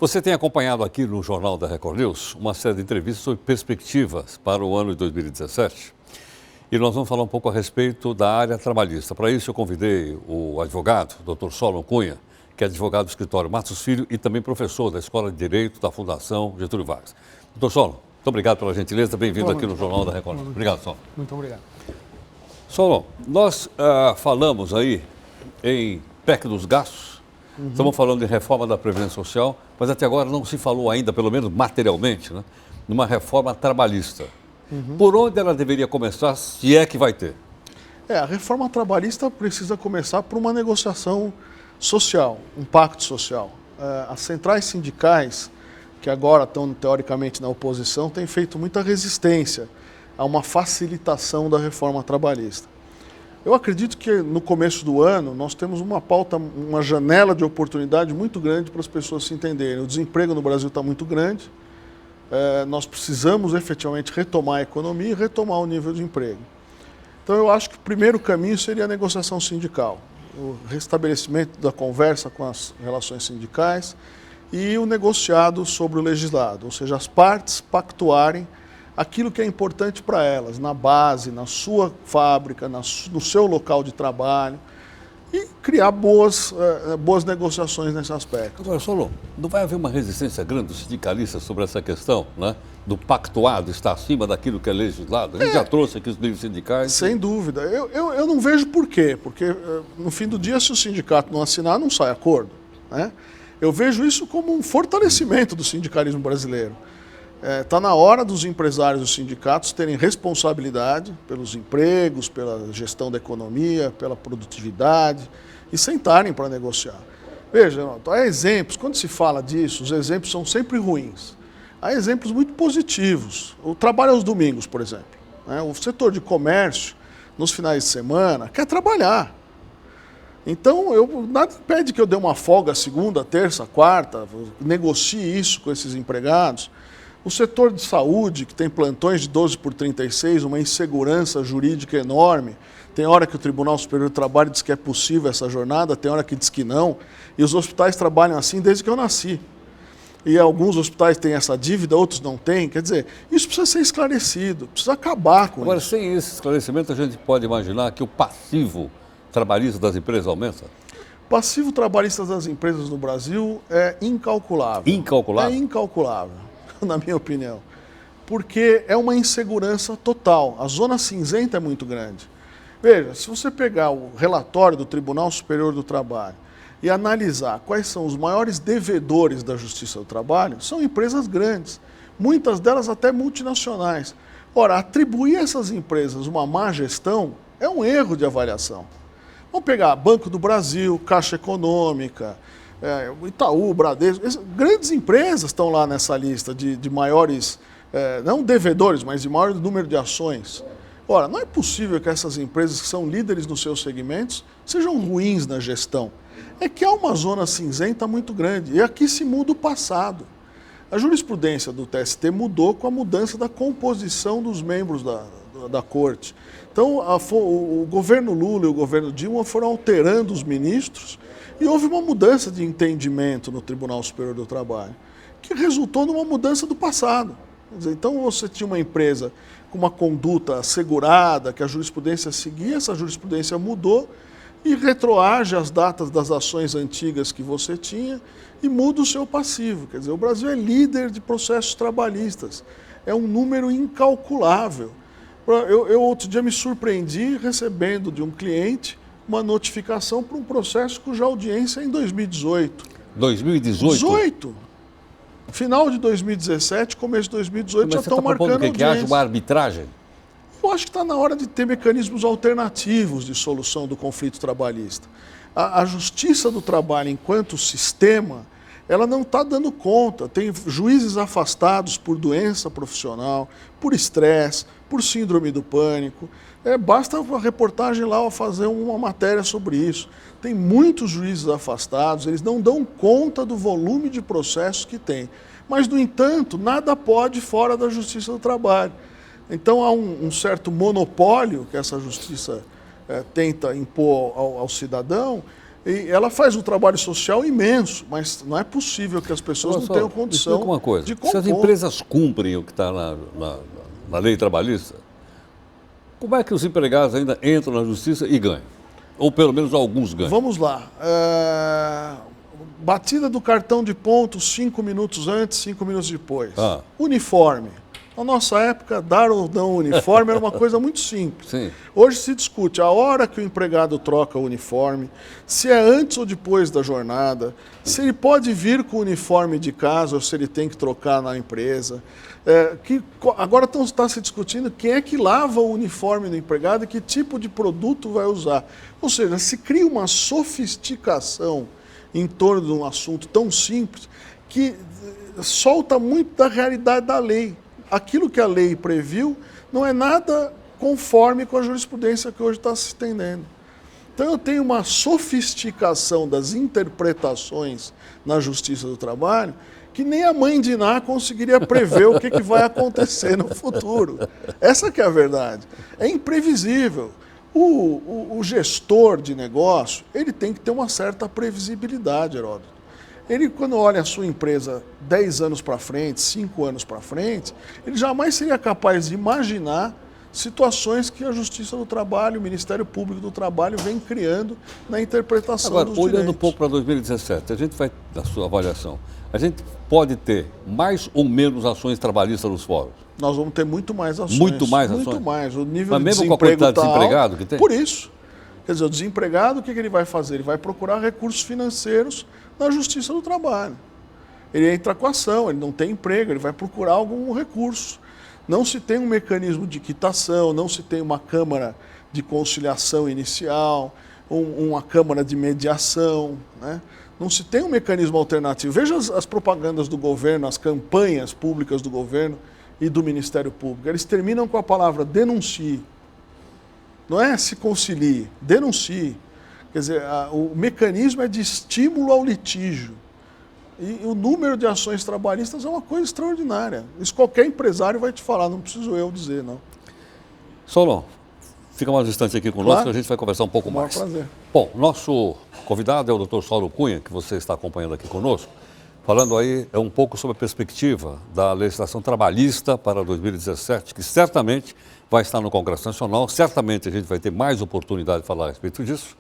Você tem acompanhado aqui no Jornal da Record News uma série de entrevistas sobre perspectivas para o ano de 2017. E nós vamos falar um pouco a respeito da área trabalhista. Para isso, eu convidei o advogado, Dr. Solon Cunha, que é advogado do escritório Matos Filho e também professor da Escola de Direito da Fundação Getúlio Vargas. Dr. Solon, muito obrigado pela gentileza. Bem-vindo aqui no Jornal da Record News. Obrigado, Solon. Muito obrigado. Solon, nós falamos aí em PEC dos gastos. Estamos falando de reforma da Previdência Social, mas até agora não se falou ainda, pelo menos materialmente, né, numa reforma trabalhista. Por onde ela deveria começar, se é que vai ter? A reforma trabalhista precisa começar por uma negociação social, um pacto social. As centrais sindicais, que agora estão teoricamente na oposição, têm feito muita resistência a uma facilitação da reforma trabalhista. Eu acredito que no começo do ano nós temos uma pauta, uma janela de oportunidade muito grande para as pessoas se entenderem. O desemprego no Brasil está muito grande, nós precisamos efetivamente retomar a economia e retomar o nível de emprego. Então eu acho que o primeiro caminho seria a negociação sindical, o restabelecimento da conversa com as relações sindicais e o negociado sobre o legislado, ou seja, as partes pactuarem aquilo que é importante para elas, na base, na sua fábrica, no seu local de trabalho, e criar boas negociações nesse aspecto. Agora, Solon, não vai haver uma resistência grande dos sindicalistas sobre essa questão, né? Do pactuado estar acima daquilo que é legislado? A gente já trouxe aqui os livros sindicais. Sem dúvida. Eu não vejo por quê, porque no fim do dia, se o sindicato não assinar, não sai acordo, né? Eu vejo isso como um fortalecimento do sindicalismo brasileiro. Está na hora dos empresários e dos sindicatos terem responsabilidade pelos empregos, pela gestão da economia, pela produtividade e sentarem para negociar. Veja, há exemplos, quando se fala disso, os exemplos são sempre ruins. Há exemplos muito positivos. O trabalho aos domingos, por exemplo, né? O setor de comércio, nos finais de semana, quer trabalhar. Então, nada impede que eu dê uma folga segunda, terça, quarta, negocie isso com esses empregados. O setor de saúde, que tem plantões de 12 por 36, uma insegurança jurídica enorme. Tem hora que o Tribunal Superior do Trabalho diz que é possível essa jornada, tem hora que diz que não. E os hospitais trabalham assim desde que eu nasci. E alguns hospitais têm essa dívida, outros não têm. Quer dizer, isso precisa ser esclarecido, precisa acabar com isso. Agora, sem esse esclarecimento, a gente pode imaginar que o passivo trabalhista das empresas aumenta? O passivo trabalhista das empresas no Brasil é incalculável. Incalculável? É incalculável, na minha opinião. Porque é uma insegurança total. A zona cinzenta é muito grande. Veja, se você pegar o relatório do Tribunal Superior do Trabalho e analisar quais são os maiores devedores da Justiça do Trabalho, são empresas grandes, muitas delas até multinacionais. Ora, atribuir a essas empresas uma má gestão é um erro de avaliação. Vamos pegar Banco do Brasil, Caixa Econômica, Itaú, Bradesco, grandes empresas estão lá nessa lista de maiores, não devedores, mas de maior número de ações. Ora, não é possível que essas empresas que são líderes nos seus segmentos sejam ruins na gestão. É que há uma zona cinzenta muito grande, e aqui se muda o passado. A jurisprudência do TST mudou com a mudança da composição dos membros da Corte. Então, o governo Lula e o governo Dilma foram alterando os ministros e houve uma mudança de entendimento no Tribunal Superior do Trabalho, que resultou numa mudança do passado. Quer dizer, então, você tinha uma empresa com uma conduta assegurada, que a jurisprudência seguia, essa jurisprudência mudou e retroage as datas das ações antigas que você tinha e muda o seu passivo. Quer dizer, o Brasil é líder de processos trabalhistas. É um número incalculável. Eu outro dia me surpreendi recebendo de um cliente uma notificação para um processo cuja audiência é em 2018. 2018? 18! Final de 2017, começo de 2018, mas já estão marcando audiência. Que haja uma arbitragem? Eu acho que está na hora de ter mecanismos alternativos de solução do conflito trabalhista. A Justiça do Trabalho, enquanto sistema, ela não está dando conta. Tem juízes afastados por doença profissional, por estresse, por síndrome do pânico. Basta uma reportagem lá fazer uma matéria sobre isso. Tem muitos juízes afastados, eles não dão conta do volume de processos que tem. Mas, no entanto, nada pode fora da Justiça do Trabalho. Então há um certo monopólio que essa justiça tenta impor ao cidadão E ela faz um trabalho social imenso, mas não é possível que as pessoas não tenham condição uma coisa. de compor. Se as empresas cumprem o que está na lei trabalhista, como é que os empregados ainda entram na justiça e ganham? Ou pelo menos alguns ganham? Vamos lá. Batida do cartão de ponto 5 minutos antes, 5 minutos depois. Uniforme. Na nossa época, dar ou não uniforme era uma coisa muito simples. Sim. Hoje se discute a hora que o empregado troca o uniforme, se é antes ou depois da jornada, se ele pode vir com o uniforme de casa ou se ele tem que trocar na empresa. Agora está se discutindo quem é que lava o uniforme do empregado e que tipo de produto vai usar. Ou seja, se cria uma sofisticação em torno de um assunto tão simples que solta muito da realidade da lei. Aquilo que a lei previu não é nada conforme com a jurisprudência que hoje está se estendendo. Então eu tenho uma sofisticação das interpretações na Justiça do Trabalho que nem a mãe de Iná conseguiria prever o que vai acontecer no futuro. Essa que é a verdade. É imprevisível. O gestor de negócio, ele tem que ter uma certa previsibilidade, Heródoto. Ele, quando olha a sua empresa 10 anos para frente, 5 anos para frente, ele jamais seria capaz de imaginar situações que a Justiça do Trabalho, o Ministério Público do Trabalho vem criando na interpretação dos direitos. Olhando um pouco para 2017, a gente vai, na sua avaliação, a gente pode ter mais ou menos ações trabalhistas nos fóruns? Nós vamos ter muito mais ações. Muito mais ações? Muito mais. O nível Mas de mesmo com a desemprego quantidade de tá desempregado alto. que tem? Por isso. Quer dizer, o desempregado, o que ele vai fazer? Ele vai procurar recursos financeiros na Justiça do Trabalho. Ele entra com ação, ele não tem emprego, ele vai procurar algum recurso. Não se tem um mecanismo de quitação, não se tem uma câmara de conciliação inicial, uma câmara de mediação, né? Não se tem um mecanismo alternativo. Veja as propagandas do governo, as campanhas públicas do governo e do Ministério Público. Eles terminam com a palavra denuncie. Não é se concilie, denuncie. Quer dizer, o mecanismo é de estímulo ao litígio. E o número de ações trabalhistas é uma coisa extraordinária. Isso qualquer empresário vai te falar, não preciso eu dizer, não. Solon, fica mais distante aqui conosco, claro, que a gente vai conversar um pouco mais. Prazer. Bom, nosso convidado é o Dr. Saulo Cunha, que você está acompanhando aqui conosco, falando aí um pouco sobre a perspectiva da legislação trabalhista para 2017, que certamente vai estar no Congresso Nacional, certamente a gente vai ter mais oportunidade de falar a respeito disso,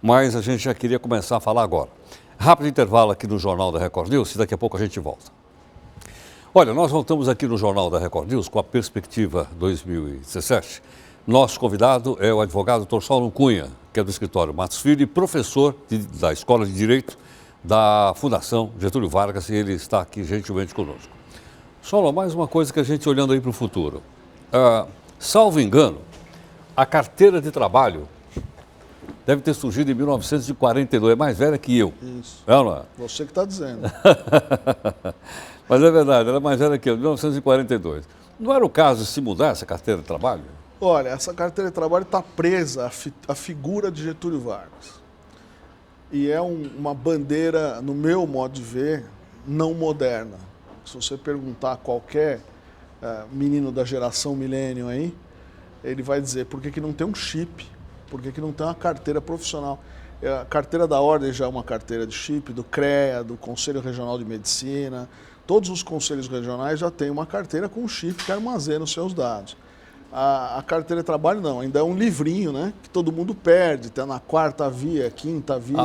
mas a gente já queria começar a falar agora. Rápido intervalo aqui no Jornal da Record News e daqui a pouco a gente volta. Olha, nós voltamos aqui no Jornal da Record News com a perspectiva 2017. Nosso convidado é o advogado Dr. Saulo Cunha, que é do escritório Matos Filho e professor da Escola de Direito da Fundação Getúlio Vargas, e ele está aqui gentilmente conosco. Saulo, mais uma coisa que a gente olhando aí para o futuro. Salvo engano, a carteira de trabalho deve ter surgido em 1942, é mais velha que eu. Isso. É ou não é? Você que está dizendo. Mas é verdade, ela é mais velha que eu, 1942. Não era o caso de se mudar essa carteira de trabalho? Olha, essa carteira de trabalho está presa à figura de Getúlio Vargas. E é uma bandeira, no meu modo de ver, não moderna. Se você perguntar a qualquer menino da geração millennium aí, ele vai dizer por que não tem um chip, por que não tem uma carteira profissional. A carteira da Ordem já é uma carteira de chip, do CREA, do Conselho Regional de Medicina. Todos os conselhos regionais já têm uma carteira com chip que armazena os seus dados. A carteira de trabalho não, ainda é um livrinho, né? Que todo mundo perde, está na quarta via, quinta via.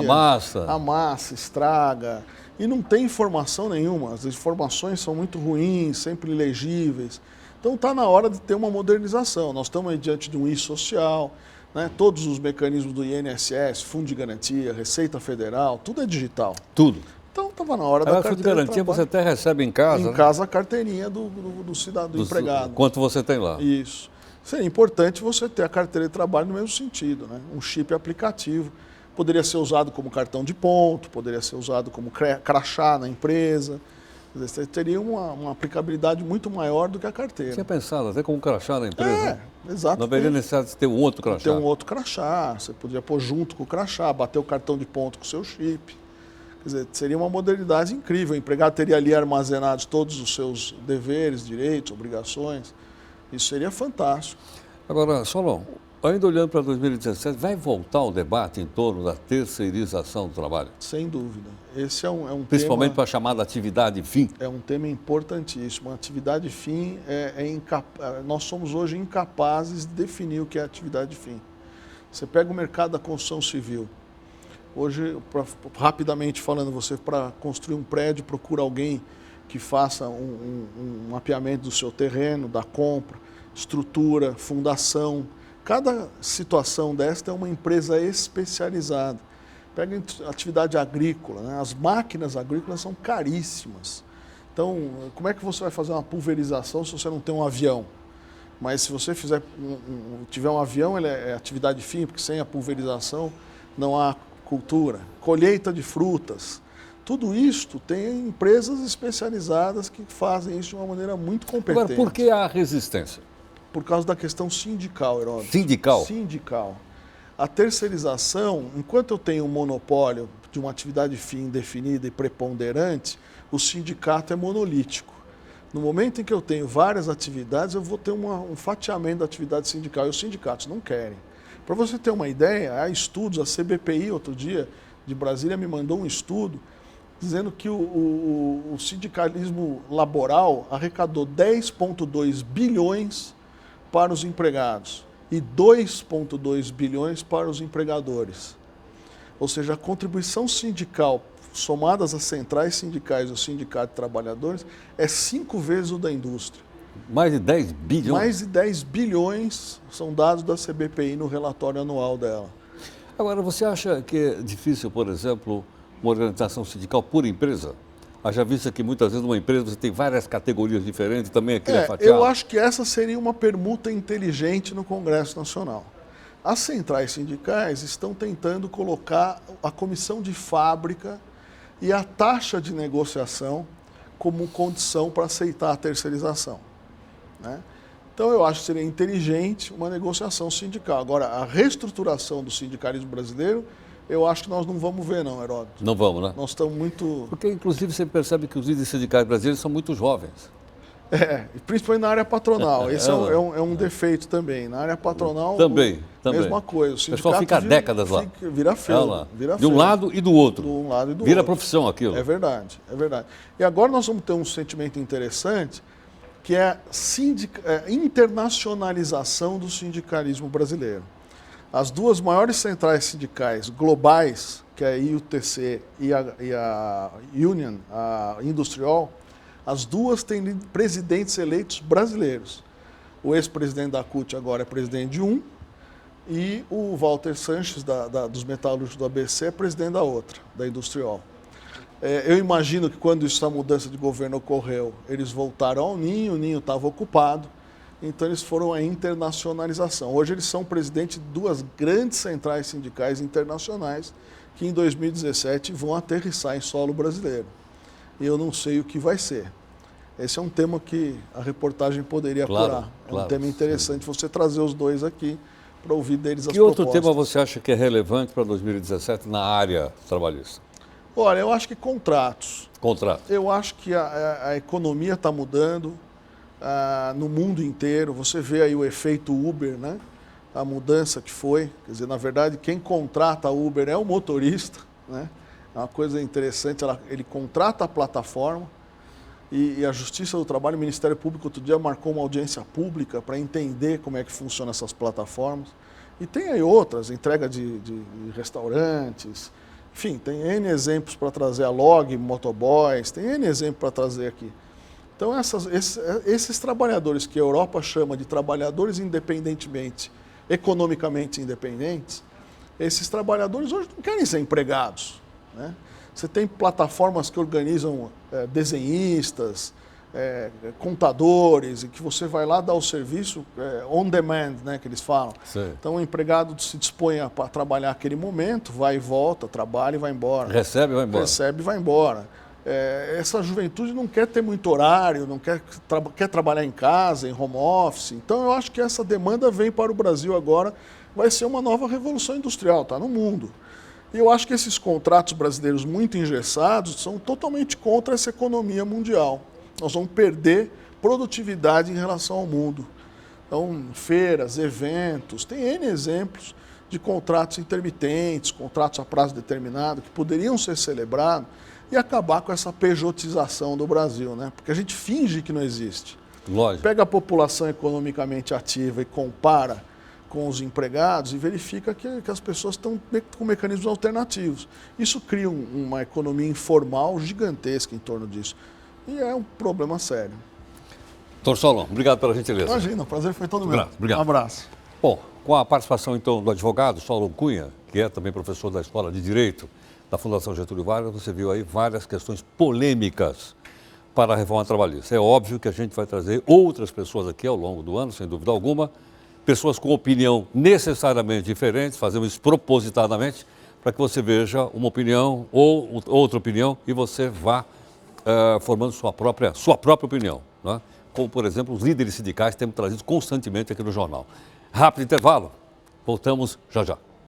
Amassa, estraga. E não tem informação nenhuma, as informações são muito ruins, sempre ilegíveis. Então está na hora de ter uma modernização. Nós estamos aí diante de um e-social, né? Todos os mecanismos do INSS, Fundo de Garantia, Receita Federal, tudo é digital. Tudo. Então estava na hora da carteira de garantia você até recebe em casa. Em casa a carteirinha do cidadão, do empregado. Quanto você tem lá. Isso. Seria importante você ter a carteira de trabalho no mesmo sentido, né? Um chip aplicativo. Poderia ser usado como cartão de ponto, poderia ser usado como crachá na empresa. Quer dizer, teria uma aplicabilidade muito maior do que a carteira. Tinha pensado até como crachá na empresa? Exato. Não haveria necessidade de ter um outro crachá? Ter um outro crachá, você poderia pôr junto com o crachá, bater o cartão de ponto com o seu chip. Quer dizer, seria uma modernidade incrível. O empregado teria ali armazenados todos os seus deveres, direitos, obrigações. Isso seria fantástico. Agora, Solon, Ainda olhando para 2017, vai voltar o debate em torno da terceirização do trabalho? Sem dúvida. Esse é um Principalmente tema, para a chamada atividade fim. é um tema importantíssimo. A atividade fim nós somos hoje incapazes de definir o que é atividade fim. Você pega o mercado da construção civil. Hoje, rapidamente falando, você para construir um prédio procura alguém que faça um mapeamento do seu terreno, da compra, estrutura, fundação. Cada situação desta é uma empresa especializada. Pega a atividade agrícola, né? As máquinas agrícolas são caríssimas. Então, como é que você vai fazer uma pulverização se você não tem um avião? Mas se você tiver um avião, ele é atividade fim, porque sem a pulverização não há cultura. Colheita de frutas. Tudo isto tem empresas especializadas que fazem isso de uma maneira muito competente. Agora, por que a resistência? Por causa da questão sindical, Heródoto. Sindical? Sindical. A terceirização, enquanto eu tenho um monopólio de uma atividade fim definida e preponderante, o sindicato é monolítico. No momento em que eu tenho várias atividades, eu vou ter um fatiamento da atividade sindical e os sindicatos não querem. Para você ter uma ideia, há estudos, a CBPI outro dia de Brasília me mandou um estudo dizendo que o sindicalismo laboral arrecadou 10,2 bilhões para os empregados e 2,2 bilhões para os empregadores. Ou seja, a contribuição sindical, somadas às centrais sindicais e o sindicato de trabalhadores, é 5 vezes o da indústria. Mais de 10 bilhões? Mais de 10 bilhões são dados da CBPI no relatório anual dela. Agora, você acha que é difícil, por exemplo, uma organização sindical por empresa? Haja vista que muitas vezes numa empresa você tem várias categorias diferentes, também aquilo é fatiado. Eu acho que essa seria uma permuta inteligente no Congresso Nacional. As centrais sindicais estão tentando colocar a comissão de fábrica e a taxa de negociação como condição para aceitar a terceirização, né? Então eu acho que seria inteligente uma negociação sindical. Agora, a reestruturação do sindicalismo brasileiro, eu acho que nós não vamos ver não, Heródoto. Não vamos, né? Nós estamos muito... Porque, inclusive, você percebe que os líderes sindicais brasileiros são muito jovens. Principalmente na área patronal. Esse é um defeito também. Na área patronal, também. Mesma coisa. O pessoal fica há décadas lá. Vira feio. De um lado e do outro. De um lado e do Vira outro. profissão aquilo. É verdade, é verdade. E agora nós vamos ter um sentimento interessante, que é a internacionalização do sindicalismo brasileiro. As duas maiores centrais sindicais globais, que é a IUTC e a Union, a Industrial, as duas têm presidentes eleitos brasileiros. O ex-presidente da CUT agora é presidente de um, e o Walter Sanches, dos metalúrgicos do ABC, é presidente da outra, da Industrial. Eu imagino que quando essa mudança de governo ocorreu, eles voltaram ao Ninho, o Ninho estava ocupado, então eles foram à internacionalização. Hoje eles são presidentes de duas grandes centrais sindicais internacionais que em 2017 vão aterrissar em solo brasileiro. E eu não sei o que vai ser. Esse é um tema que a reportagem poderia apurar. É um tema interessante você trazer os dois aqui para ouvir deles as propostas. Que outro tema você acha que é relevante para 2017 na área trabalhista? Olha, eu acho que contratos. Contratos. Eu acho que a economia está mudando no mundo inteiro. Você vê aí o efeito Uber, né? A mudança que foi. Quer dizer, na verdade, quem contrata a Uber é o motorista, né? É uma coisa interessante, ele contrata a plataforma e a Justiça do Trabalho, o Ministério Público, outro dia marcou uma audiência pública para entender como é que funcionam essas plataformas. E tem aí outras, entrega de restaurantes, enfim, tem N exemplos para trazer, a Log, Motoboys, tem N exemplos para trazer aqui. Então, esses trabalhadores que a Europa chama de trabalhadores independentemente, economicamente independentes, esses trabalhadores hoje não querem ser empregados, né? Você tem plataformas que organizam desenhistas, contadores, e que você vai lá dar o serviço on demand, né, que eles falam. Sim. Então o empregado se dispõe a trabalhar aquele momento, vai e volta, trabalha e vai embora. Recebe e vai embora. Recebe e vai embora. Essa juventude não quer ter muito horário, não quer trabalhar em casa, em home office. Então eu acho que essa demanda vem para o Brasil agora, vai ser uma nova revolução industrial, está no mundo. E eu acho que esses contratos brasileiros muito engessados são totalmente contra essa economia mundial. Nós vamos perder produtividade em relação ao mundo. Então, feiras, eventos, tem N exemplos de contratos intermitentes, contratos a prazo determinado, que poderiam ser celebrados e acabar com essa pejotização do Brasil, né? Porque a gente finge que não existe. Lógico. Pega a população economicamente ativa e compara com os empregados e verifica que as pessoas estão com mecanismos alternativos. Isso cria uma economia informal gigantesca em torno disso. E é um problema sério. Doutor Solon, obrigado pela gentileza. Imagina, o prazer foi todo meu. Obrigado. Um abraço. Bom, com a participação então do advogado Solon Cunha, que é também professor da Escola de Direito da Fundação Getúlio Vargas, você viu aí várias questões polêmicas para a reforma trabalhista. É óbvio que a gente vai trazer outras pessoas aqui ao longo do ano, sem dúvida alguma, pessoas com opinião necessariamente diferentes, fazemos isso propositadamente, para que você veja uma opinião ou outra opinião e você vá formando sua própria opinião, né? Como, por exemplo, os líderes sindicais temos trazido constantemente aqui no jornal. Rápido intervalo, voltamos já já.